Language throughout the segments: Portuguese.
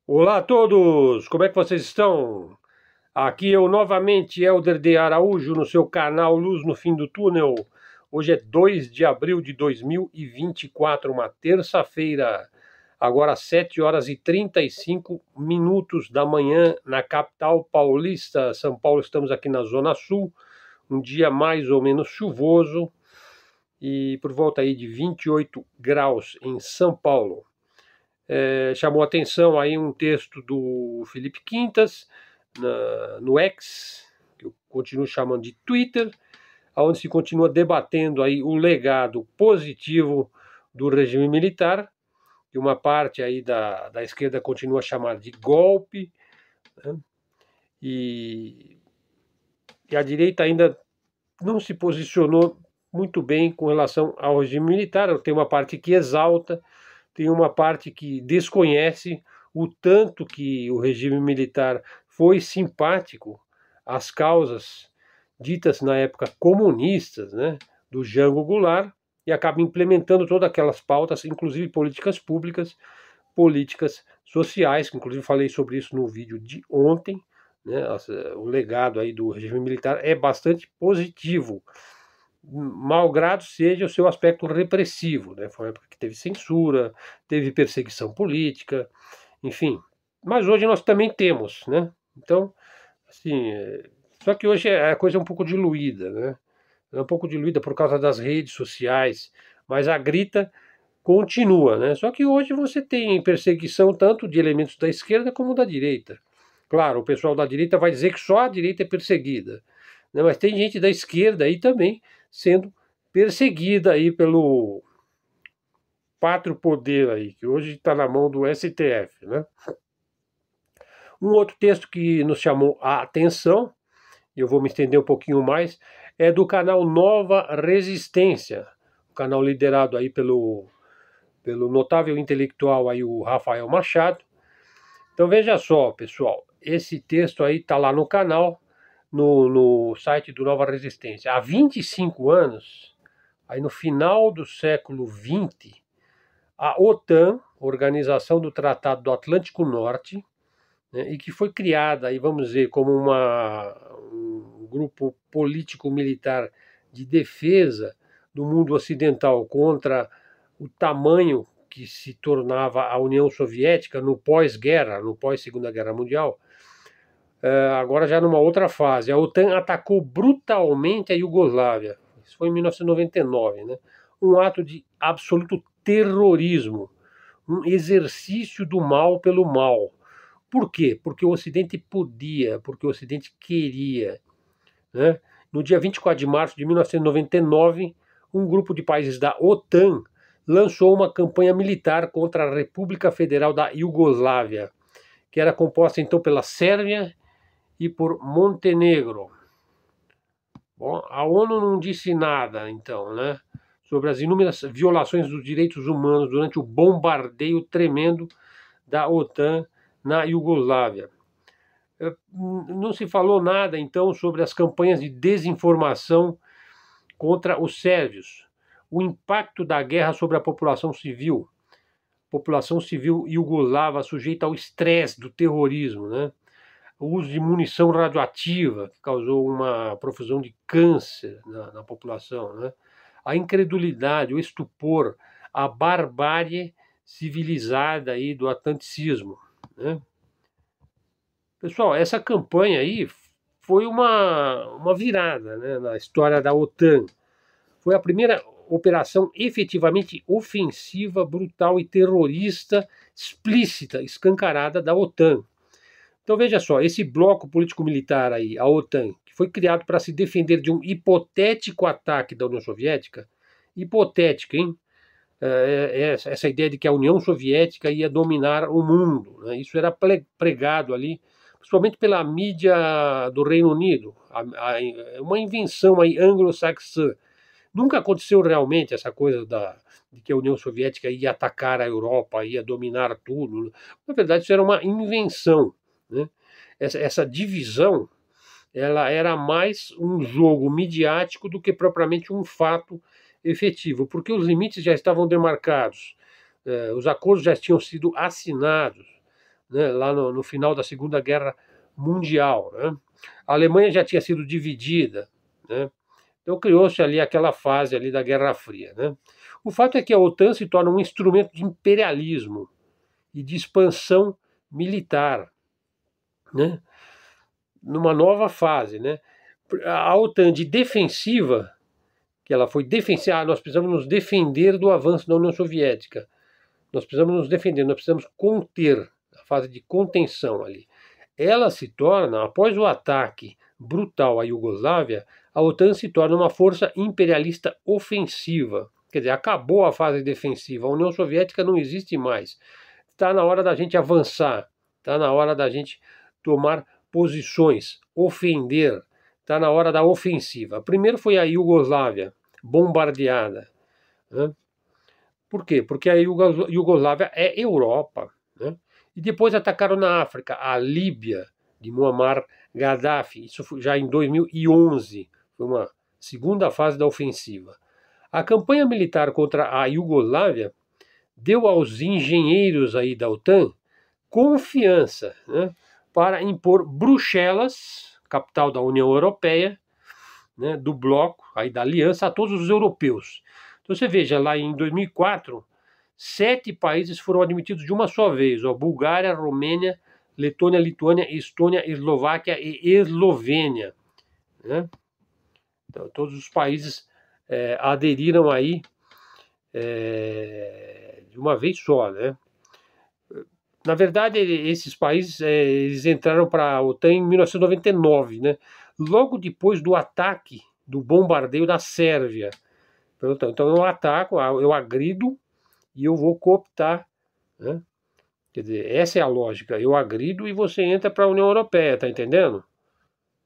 Olá a todos, como é que vocês estão? Aqui eu novamente, Helder de Araújo, no seu canal Luz no Fim do Túnel. Hoje é 2 de abril de 2024, uma terça-feira, agora 7 horas e 35 minutos da manhã, na capital paulista, São Paulo. Estamos aqui na Zona Sul, um dia mais ou menos chuvoso e por volta aí de 28 graus em São Paulo. Chamou atenção aí um texto do Felipe Quintas no X, que eu continuo chamando de Twitter, onde se continua debatendo aí o legado positivo do regime militar, que uma parte aí da esquerda continua a chamar de golpe, né? e, e a direita ainda não se posicionou muito bem com relação ao regime militar. Tem uma parte que exalta, tem uma parte que desconhece o tanto que o regime militar foi simpático às causas ditas na época comunistas, né, do Jango Goulart, e acaba implementando todas aquelas pautas, inclusive políticas públicas, políticas sociais, que inclusive falei sobre isso no vídeo de ontem, né. O legado aí do regime militar é bastante positivo, malgrado seja o seu aspecto repressivo, né? Foi uma época que teve censura, teve perseguição política, enfim. Mas hoje nós também temos, né? Então, assim, só que hoje a coisa é um pouco diluída, né? É um pouco diluída por causa das redes sociais, mas a grita continua, né? Só que hoje você tem perseguição tanto de elementos da esquerda como da direita. Claro, o pessoal da direita vai dizer que só a direita é perseguida, né? Mas tem gente da esquerda aí também sendo perseguida aí pelo pátrio poder aí, que hoje está na mão do STF, né? Um outro texto que nos chamou a atenção, e eu vou me estender um pouquinho mais, é do canal Nova Resistência, um canal liderado aí pelo notável intelectual aí, o Rafael Machado. Então veja só, pessoal, esse texto aí está lá no canal, no site do Nova Resistência. Há 25 anos, aí no final do século XX, a OTAN, Organização do Tratado do Atlântico Norte, né, e que foi criada, aí, vamos dizer, como um grupo político-militar de defesa do mundo ocidental contra o tamanho que se tornava a União Soviética no pós-guerra, no pós-Segunda Guerra Mundial. Agora já numa outra fase, a OTAN atacou brutalmente a Iugoslávia. Isso foi em 1999, né? Um ato de absoluto terrorismo, um exercício do mal pelo mal. Por quê? Porque o Ocidente podia, porque o Ocidente queria, né? No dia 24 de março de 1999, um grupo de países da OTAN lançou uma campanha militar contra a República Federal da Iugoslávia, que era composta então pela Sérvia e por Montenegro. Bom, a ONU não disse nada, então, né, sobre as inúmeras violações dos direitos humanos durante o bombardeio tremendo da OTAN na Iugoslávia. Não se falou nada, então, sobre as campanhas de desinformação contra os sérvios, o impacto da guerra sobre a população civil iugoslava sujeita ao estresse do terrorismo, né? O uso de munição radioativa, que causou uma profusão de câncer na população, né? A incredulidade, o estupor, a barbárie civilizada aí do atlanticismo, né? Pessoal, essa campanha aí foi uma virada, né, na história da OTAN. Foi a primeira operação efetivamente ofensiva, brutal e terrorista, explícita, escancarada da OTAN. Então veja só, esse bloco político-militar aí, a OTAN, que foi criado para se defender de um hipotético ataque da União Soviética, hipotética, hein? Essa ideia de que a União Soviética ia dominar o mundo, né? Isso era pregado ali, principalmente pela mídia do Reino Unido, uma invenção aí anglo-saxã. Nunca aconteceu realmente essa coisa de que a União Soviética ia atacar a Europa, ia dominar tudo. Na verdade, isso era uma invenção, né? Essa divisão, ela era mais um jogo midiático do que propriamente um fato efetivo, porque os limites já estavam demarcados, os acordos já tinham sido assinados, né, lá no final da Segunda Guerra Mundial, né? A Alemanha já tinha sido dividida, né? Então criou-se ali aquela fase ali da Guerra Fria, né? O fato é que a OTAN se torna um instrumento de imperialismo e de expansão militar, né? Numa nova fase, né? A OTAN de defensiva, que ela foi defensiva, nós precisamos nos defender do avanço da União Soviética. Nós precisamos nos defender, nós precisamos conter, a fase de contenção ali. Ela se torna, após o ataque brutal à Iugoslávia, a OTAN se torna uma força imperialista ofensiva. Quer dizer, acabou a fase defensiva, a União Soviética não existe mais. Está na hora da gente avançar, está na hora da gente tomar posições, ofender, está na hora da ofensiva. Primeiro foi a Iugoslávia, bombardeada, né? Por quê? Porque a Iugoslávia é Europa, né? E depois atacaram na África, a Líbia, de Muammar Gaddafi, isso foi já em 2011, foi uma segunda fase da ofensiva. A campanha militar contra a Iugoslávia deu aos engenheiros aí da OTAN confiança, né, para impor Bruxelas, capital da União Europeia, né, do bloco, aí da aliança, a todos os europeus. Então você veja, lá em 2004, 7 países foram admitidos de uma só vez, ó, Bulgária, Romênia, Letônia, Lituânia, Estônia, Eslováquia e Eslovênia, né? Então, todos os países aderiram aí de uma vez só, né? Na verdade, esses países eles entraram para a OTAN em 1999, né? Logo depois do ataque, do bombardeio da Sérvia. Então eu ataco, eu agrido e eu vou cooptar, né? Quer dizer, essa é a lógica. Eu agrido e você entra para a União Europeia, tá entendendo?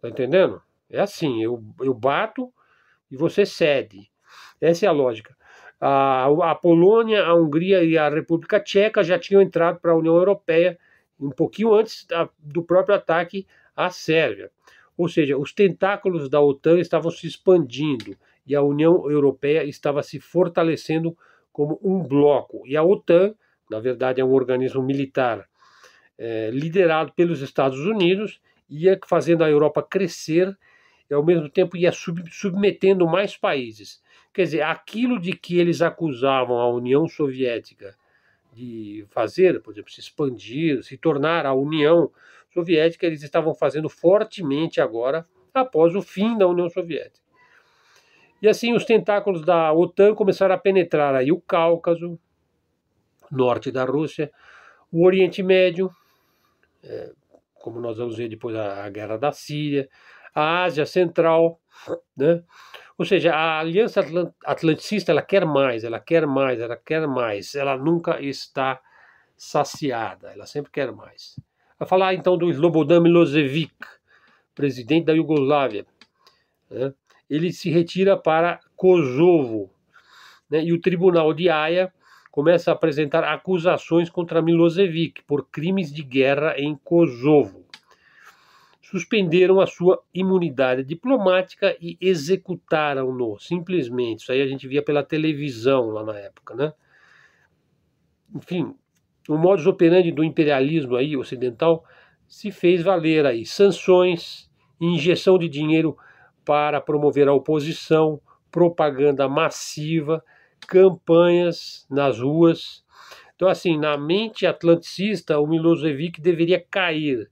Tá entendendo? É assim, eu bato e você cede. Essa é a lógica. A Polônia, a Hungria e a República Tcheca já tinham entrado para a União Europeia um pouquinho antes do próprio ataque à Sérvia. Ou seja, os tentáculos da OTAN estavam se expandindo e a União Europeia estava se fortalecendo como um bloco. E a OTAN, na verdade, é um organismo militar liderado pelos Estados Unidos, ia fazendo a Europa crescer e, ao mesmo tempo, ia submetendo mais países. Quer dizer, aquilo de que eles acusavam a União Soviética de fazer, por exemplo, se expandir, se tornar a União Soviética, eles estavam fazendo fortemente agora, após o fim da União Soviética. E assim, os tentáculos da OTAN começaram a penetrar aí o Cáucaso, norte da Rússia, o Oriente Médio, como nós vamos ver depois a guerra da Síria, a Ásia Central, né? Ou seja, a Aliança Atlanticista, ela quer mais, ela quer mais, ela quer mais, ela nunca está saciada, ela sempre quer mais. Vai falar então do Slobodan Milošević, presidente da Iugoslávia, né? Ele se retira para Kosovo, né? E o Tribunal de Haia começa a apresentar acusações contra Milošević por crimes de guerra em Kosovo. Suspenderam a sua imunidade diplomática e executaram-no, simplesmente. Isso aí a gente via pela televisão lá na época, né? Enfim, o modus operandi do imperialismo aí ocidental se fez valer aí. Sanções, injeção de dinheiro para promover a oposição, propaganda massiva, campanhas nas ruas. Então, assim, na mente atlanticista, o Milošević deveria cair.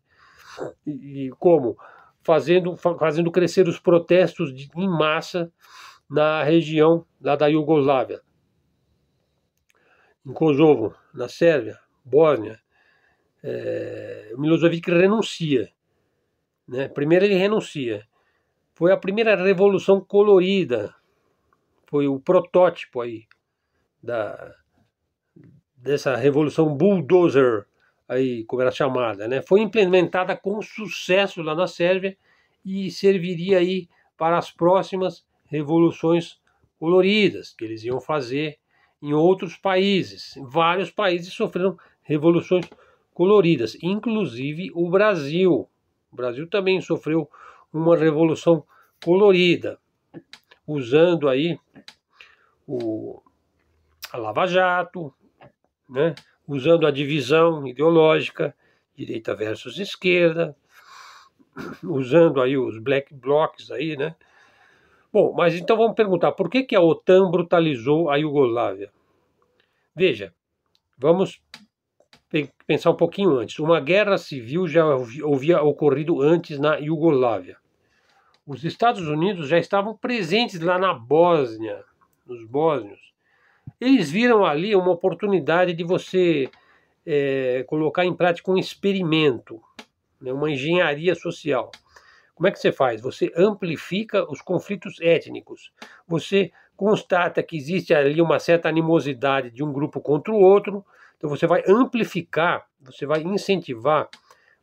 E como? Fazendo crescer os protestos em massa na região lá da Iugoslávia. Em Kosovo, na Sérvia, Bósnia, o Milošević renuncia, né? Primeiro ele renuncia. Foi a primeira revolução colorida, foi o protótipo aí dessa revolução bulldozer, aí, como era chamada, né? Foi implementada com sucesso lá na Sérvia e serviria aí para as próximas revoluções coloridas que eles iam fazer em outros países. Vários países sofreram revoluções coloridas, inclusive o Brasil. O Brasil também sofreu uma revolução colorida, usando aí a Lava Jato, né? Usando a divisão ideológica direita versus esquerda, usando aí os black blocs aí, né? Bom, mas então vamos perguntar, por que a OTAN brutalizou a Iugoslávia? Veja, vamos pensar um pouquinho antes. Uma guerra civil já havia ocorrido antes na Iugoslávia. Os Estados Unidos já estavam presentes lá na Bósnia, nos bósnios. Eles viram ali uma oportunidade de você colocar em prática um experimento, né, uma engenharia social. Como é que você faz? Você amplifica os conflitos étnicos. Você constata que existe ali uma certa animosidade de um grupo contra o outro. Então você vai amplificar, você vai incentivar,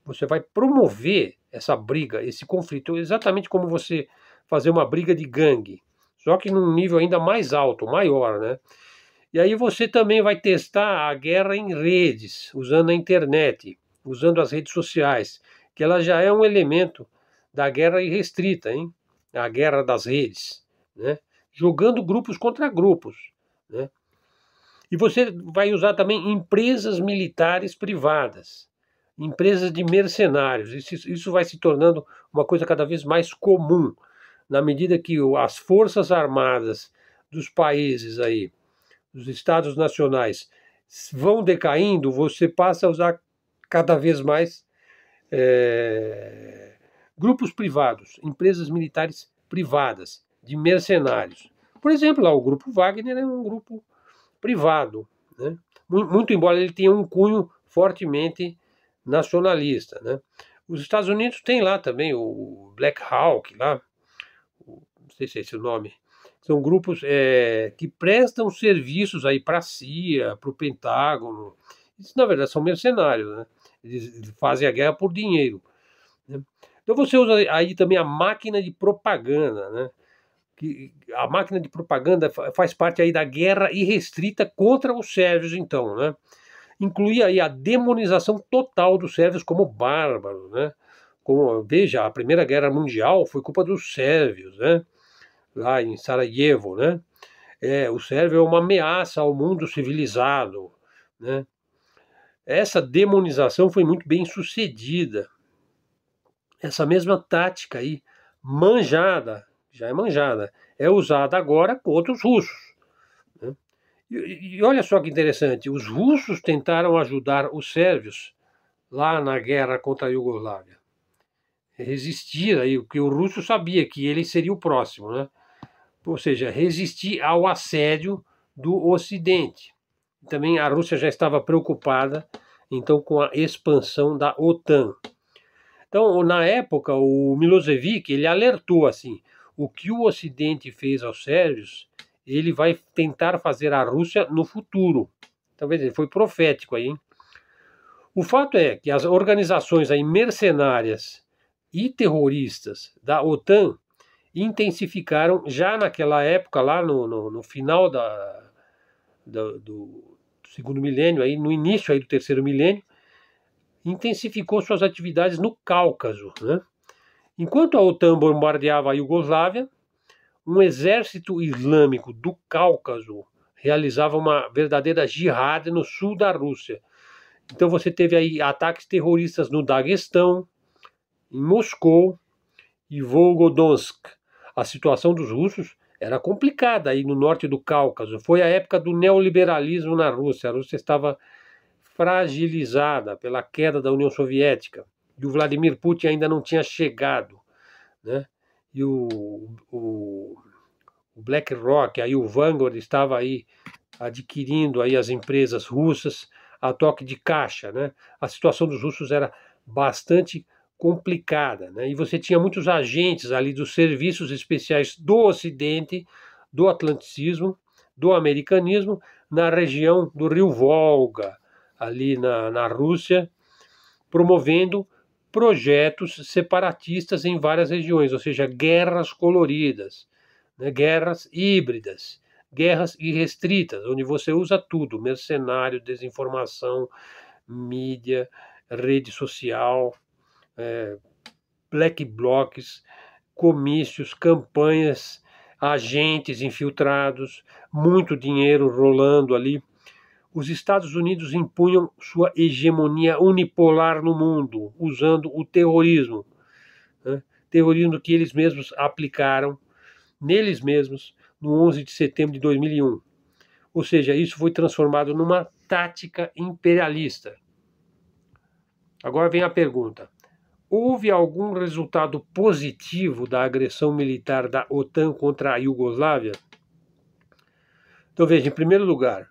você vai promover essa briga, esse conflito, exatamente como você fazer uma briga de gangue, só que num nível ainda mais alto, maior, né? E aí você também vai testar a guerra em redes, usando a internet, usando as redes sociais, que ela já é um elemento da guerra irrestrita, hein? A guerra das redes, né? Jogando grupos contra grupos, né? E você vai usar também empresas militares privadas, empresas de mercenários. Isso vai se tornando uma coisa cada vez mais comum, na medida que as forças armadas dos países aí, dos estados nacionais, vão decaindo, você passa a usar cada vez mais grupos privados, empresas militares privadas, de mercenários. Por exemplo, lá, o Grupo Wagner é um grupo privado, né? Muito embora ele tenha um cunho fortemente nacionalista, né? Os Estados Unidos têm lá também o Black Hawk, lá, não sei se é esse o nome, são grupos que prestam serviços aí para a CIA, para o Pentágono. Isso, na verdade, são mercenários, né? Eles fazem a guerra por dinheiro, né? Então você usa aí também a máquina de propaganda, né? Que a máquina de propaganda faz parte aí da guerra irrestrita contra os sérvios, então, né? Incluía aí a demonização total dos sérvios como bárbaros, né? Como, veja, a Primeira Guerra Mundial foi culpa dos sérvios, né? Lá em Sarajevo, né? O sérvio é uma ameaça ao mundo civilizado, né? Essa demonização foi muito bem sucedida. Essa mesma tática aí, manjada, já é manjada, é usada agora contra os russos, né? E olha só que interessante, os russos tentaram ajudar os sérvios lá na guerra contra a Iugoslávia. Resistir aí, porque o russo sabia que ele seria o próximo, né? Ou seja, resistir ao assédio do Ocidente. Também a Rússia já estava preocupada, então, com a expansão da OTAN. Então, na época, o Milosevic, ele alertou assim, o que o Ocidente fez aos sérvios, ele vai tentar fazer à Rússia no futuro. Talvez ele foi profético aí, hein? O fato é que as organizações aí mercenárias e terroristas da OTAN intensificaram já naquela época, lá no final do segundo milênio, aí, no início aí do terceiro milênio, intensificou suas atividades no Cáucaso, né? Enquanto a OTAN bombardeava a Iugoslávia, um exército islâmico do Cáucaso realizava uma verdadeira jihad no sul da Rússia. Então você teve aí ataques terroristas no Daguestão, em Moscou e Volgodonsk. A situação dos russos era complicada aí no norte do Cáucaso. Foi a época do neoliberalismo na Rússia. A Rússia estava fragilizada pela queda da União Soviética. E o Vladimir Putin ainda não tinha chegado, né? E o BlackRock, aí o Vanguard estava aí adquirindo aí as empresas russas a toque de caixa, né? A situação dos russos era bastante complicada, né? E você tinha muitos agentes ali dos serviços especiais do Ocidente, do atlanticismo, do americanismo, na região do Rio Volga, ali na Rússia, promovendo projetos separatistas em várias regiões, ou seja, guerras coloridas, né? Guerras híbridas, guerras irrestritas, onde você usa tudo, mercenário, desinformação, mídia, rede social, black blocs, comícios, campanhas, agentes infiltrados, muito dinheiro rolando ali. os Estados Unidos impunham sua hegemonia unipolar no mundo, usando o terrorismo, né? Terrorismo que eles mesmos aplicaram neles mesmos no 11 de setembro de 2001. Ou seja, isso foi transformado numa tática imperialista. Agora vem a pergunta: houve algum resultado positivo da agressão militar da OTAN contra a Iugoslávia? Então veja, em primeiro lugar,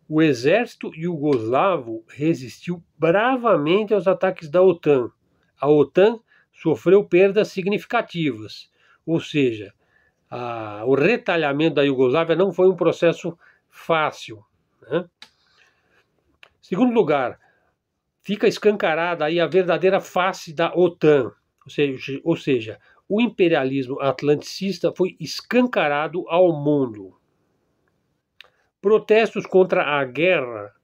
o exército iugoslavo resistiu bravamente aos ataques da OTAN. A OTAN sofreu perdas significativas, ou seja, o retalhamento da Iugoslávia não foi um processo fácil, né? Segundo lugar, fica escancarada aí a verdadeira face da OTAN, ou seja, o imperialismo atlanticista foi escancarado ao mundo. Protestos contra a guerra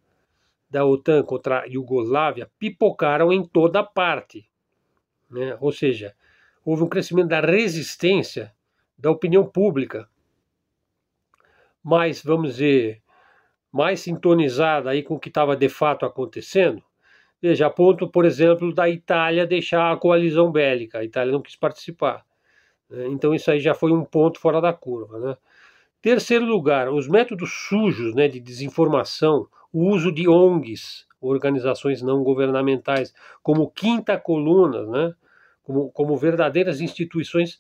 da OTAN contra a Iugoslávia pipocaram em toda parte, né? Ou seja, houve um crescimento da resistência da opinião pública, mais, vamos dizer, mais sintonizada aí com o que estava de fato acontecendo. Veja, a ponto, por exemplo, da Itália deixar a coalizão bélica. A Itália não quis participar, né? Então isso aí já foi um ponto fora da curva, né? Terceiro lugar, os métodos sujos, né, de desinformação, o uso de ONGs, organizações não governamentais, como quinta coluna, né, como verdadeiras instituições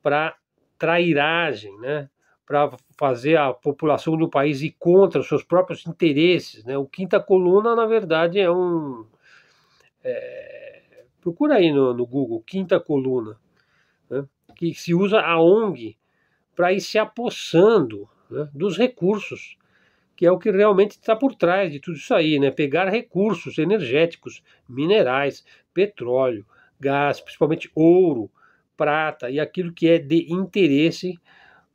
para trairagem, né, para fazer a população do país ir contra os seus próprios interesses, né? O quinta coluna, na verdade, é um... procura aí no Google, quinta coluna, né, que se usa a ONG para ir se apossando, né, dos recursos, que é o que realmente está por trás de tudo isso aí, né? Pegar recursos energéticos, minerais, petróleo, gás, principalmente ouro, prata e aquilo que é de interesse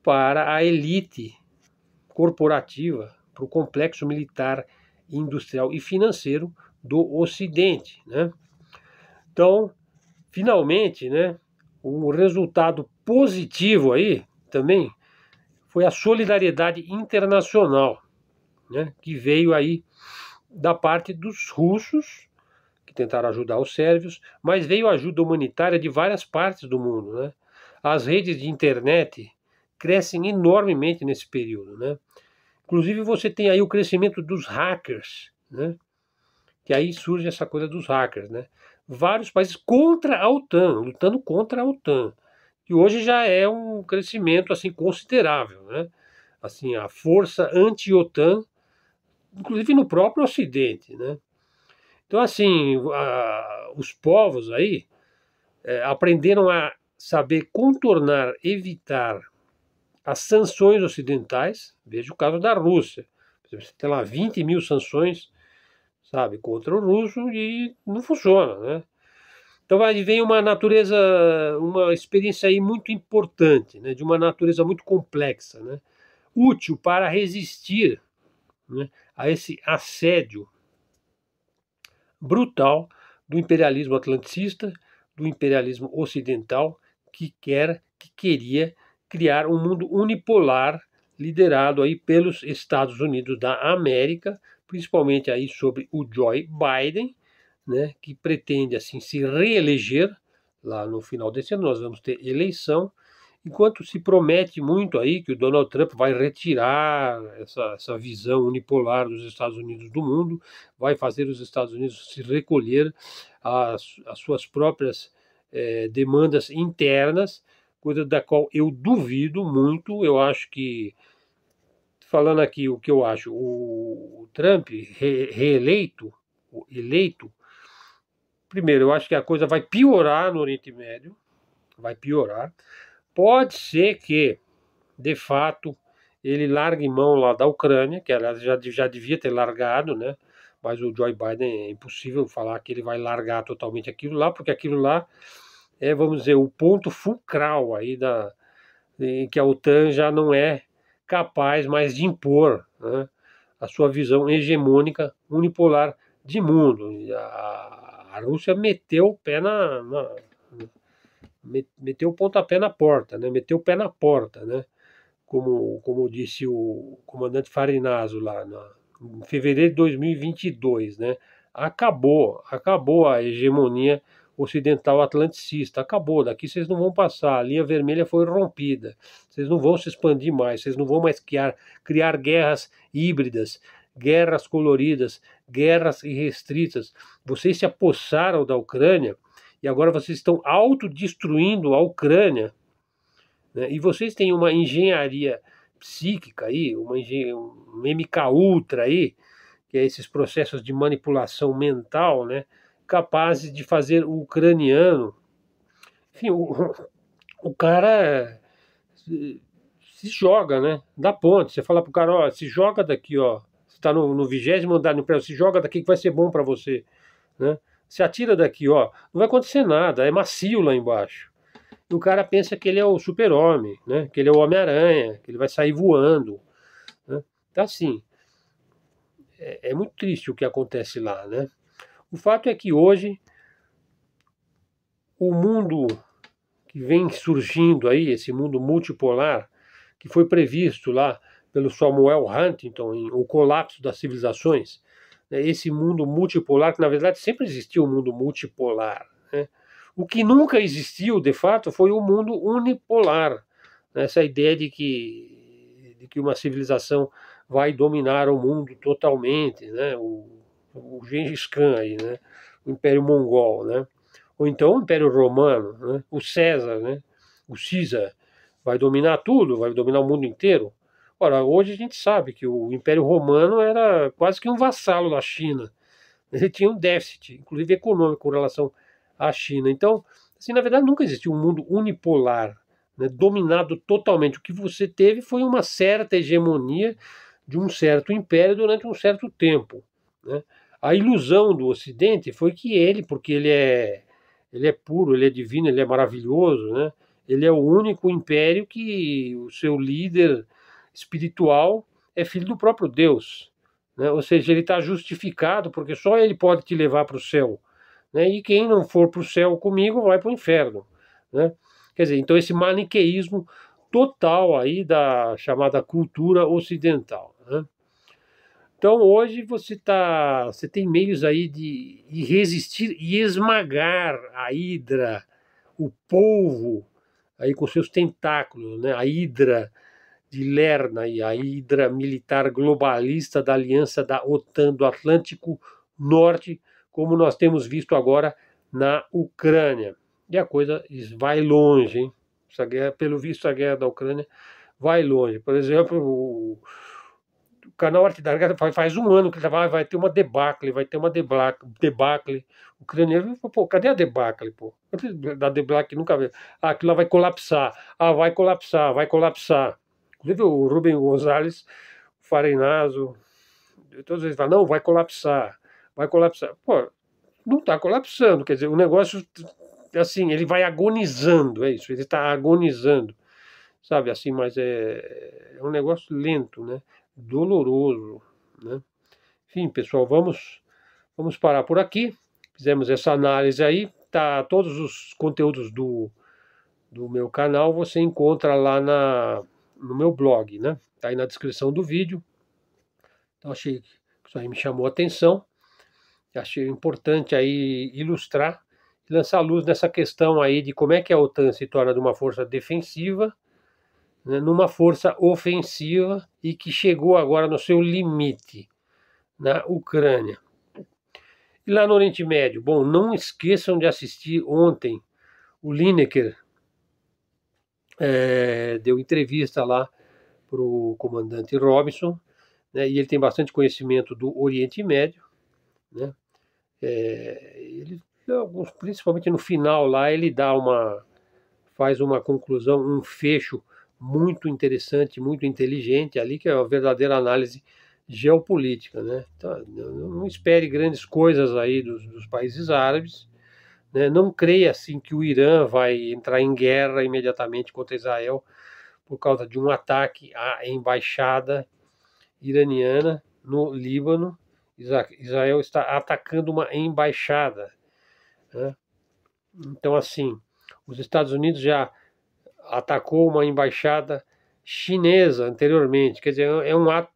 para a elite corporativa, para o complexo militar, industrial e financeiro do Ocidente, né? Então, finalmente, né, um resultado positivo aí também foi a solidariedade internacional, né, que veio aí da parte dos russos, que tentaram ajudar os sérvios, mas veio ajuda humanitária de várias partes do mundo, né? As redes de internet crescem enormemente nesse período, né? Inclusive você tem aí o crescimento dos hackers, né? Que aí surge essa coisa dos hackers, né? Vários países contra a OTAN, lutando contra a OTAN, que hoje já é um crescimento assim considerável, né? Assim, a força anti-OTAN, inclusive no próprio Ocidente, né? Então, assim, os povos aí aprenderam a saber contornar, evitar as sanções ocidentais. Veja o caso da Rússia. Você tem lá 20 mil sanções, sabe, contra o russo e não funciona, né? Então aí vem uma natureza, uma experiência aí muito importante, né, de uma natureza muito complexa, né, útil para resistir, né, a esse assédio brutal do imperialismo atlanticista, do imperialismo ocidental, que queria criar um mundo unipolar liderado aí pelos Estados Unidos da América, principalmente aí sobre o Joe Biden, né, que pretende assim se reeleger lá no final desse ano. Nós vamos ter eleição, enquanto se promete muito aí que o Donald Trump vai retirar essa visão unipolar dos Estados Unidos do mundo, vai fazer os Estados Unidos se recolher às suas próprias demandas internas, coisa da qual eu duvido muito. Eu acho que, falando aqui o que eu acho, o Trump reeleito, eleito, primeiro, eu acho que a coisa vai piorar no Oriente Médio, vai piorar. Pode ser que, de fato, ele largue mão lá da Ucrânia, que ela já devia ter largado, né? Mas o Joe Biden é impossível falar que ele vai largar totalmente aquilo lá, porque aquilo lá é, vamos dizer, o ponto fulcral aí em que a OTAN já não é capaz mais de impor, né, a sua visão hegemônica unipolar de mundo. E a Rússia meteu o pé meteu o pontapé na porta, né? Meteu o pé na porta, né? Como disse o comandante Farinaso lá em fevereiro de 2022, né? Acabou a hegemonia ocidental atlanticista, acabou, daqui vocês não vão passar, a linha vermelha foi rompida, vocês não vão se expandir mais, vocês não vão mais criar guerras híbridas, guerras coloridas, guerras irrestritas, vocês se apossaram da Ucrânia e agora vocês estão autodestruindo a Ucrânia, né? E vocês têm uma engenharia psíquica aí, um MK Ultra aí, que é esses processos de manipulação mental, né, capazes de fazer o ucraniano, enfim, o cara se joga, né, da ponte. Você fala pro cara, ó, se joga daqui, ó, você está no 20º andar no prédio, se joga daqui que vai ser bom para você, né? Se atira daqui, ó, não vai acontecer nada, é macio lá embaixo. E o cara pensa que ele é o super-homem, né, que ele é o Homem-Aranha, que ele vai sair voando, né? Então, assim, é muito triste o que acontece lá, né? O fato é que hoje o mundo que vem surgindo aí, esse mundo multipolar, que foi previsto lá pelo Samuel Huntington em O Colapso das Civilizações, né, esse mundo multipolar, que na verdade sempre existiu um mundo multipolar, né? O que nunca existiu, de fato, foi o mundo unipolar, né? Essa ideia de que uma civilização vai dominar o mundo totalmente, né? O Gengis Khan aí, né? O Império Mongol, né? Ou então o Império Romano, né? O César, né? O Caesar vai dominar tudo, vai dominar o mundo inteiro. Ora, hoje a gente sabe que o Império Romano era quase que um vassalo da China. Ele tinha um déficit, inclusive econômico, com relação à China. Então, assim, na verdade, nunca existiu um mundo unipolar, né, dominado totalmente. O que você teve foi uma certa hegemonia de um certo império durante um certo tempo, né? A ilusão do Ocidente foi que ele, porque ele é puro, ele é divino, ele é maravilhoso, né? Ele é o único império que o seu líder espiritual é filho do próprio Deus, né? Ou seja, ele está justificado porque só ele pode te levar para o céu, né? E quem não for para o céu comigo vai para o inferno, né? Quer dizer, então esse maniqueísmo total aí da chamada cultura ocidental, né? Então hoje você tem meios aí de resistir e esmagar a hidra, o polvo aí com seus tentáculos, né? A hidra de Lerna e a hidra militar globalista da aliança da OTAN do Atlântico Norte, como nós temos visto agora na Ucrânia. E a coisa vai longe, hein? Essa guerra, pelo visto, a guerra da Ucrânia vai longe. Por exemplo, o canal Arte da Guerra faz um ano que vai ter uma debacle, debacle. O ucraniano, pô, cadê a debacle, pô? Da debacle nunca veio. Ah, aquilo lá vai colapsar. Ah, vai colapsar, vai colapsar. Inclusive o Rubem Gonzalez, o Farenazo, todos eles falam, não, vai colapsar, vai colapsar. Pô, não está colapsando, quer dizer, o negócio, assim, ele vai agonizando, é isso, ele está agonizando, sabe, assim, mas é um negócio lento, né, doloroso, né. Enfim, pessoal, vamos parar por aqui, fizemos essa análise aí, tá, todos os conteúdos do meu canal você encontra lá no meu blog, né, tá aí na descrição do vídeo. Então achei que isso aí me chamou a atenção, achei importante aí ilustrar e lançar luz nessa questão aí de como é que a OTAN se torna de uma força defensiva, né, numa força ofensiva e que chegou agora no seu limite na Ucrânia. E lá no Oriente Médio, bom, não esqueçam de assistir ontem o Lineker deu entrevista lá para o comandante Robinson, né, e ele tem bastante conhecimento do Oriente Médio, né? Ele, principalmente no final lá, ele faz uma conclusão, um fecho muito interessante, muito inteligente ali, que é a verdadeira análise geopolítica, né? Então, não espere grandes coisas aí dos países árabes, né? Não creia assim que o Irã vai entrar em guerra imediatamente contra Israel por causa de um ataque à embaixada iraniana no Líbano. Israel está atacando uma embaixada, né? Então, assim, os Estados Unidos já atacou uma embaixada chinesa anteriormente, quer dizer, é um ato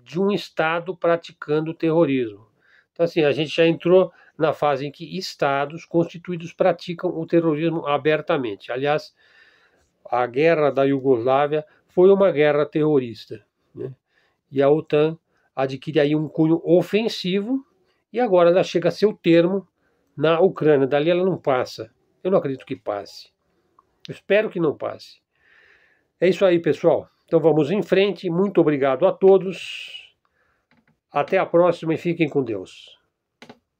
de um Estado praticando terrorismo. Então, assim, a gente já entrou na fase em que Estados constituídos praticam o terrorismo abertamente. Aliás, a guerra da Iugoslávia foi uma guerra terrorista, né? E a OTAN adquire aí um cunho ofensivo e agora ela chega a seu termo na Ucrânia. Dali ela não passa. Eu não acredito que passe. Eu espero que não passe. É isso aí, pessoal. Então vamos em frente. Muito obrigado a todos. Até a próxima e fiquem com Deus.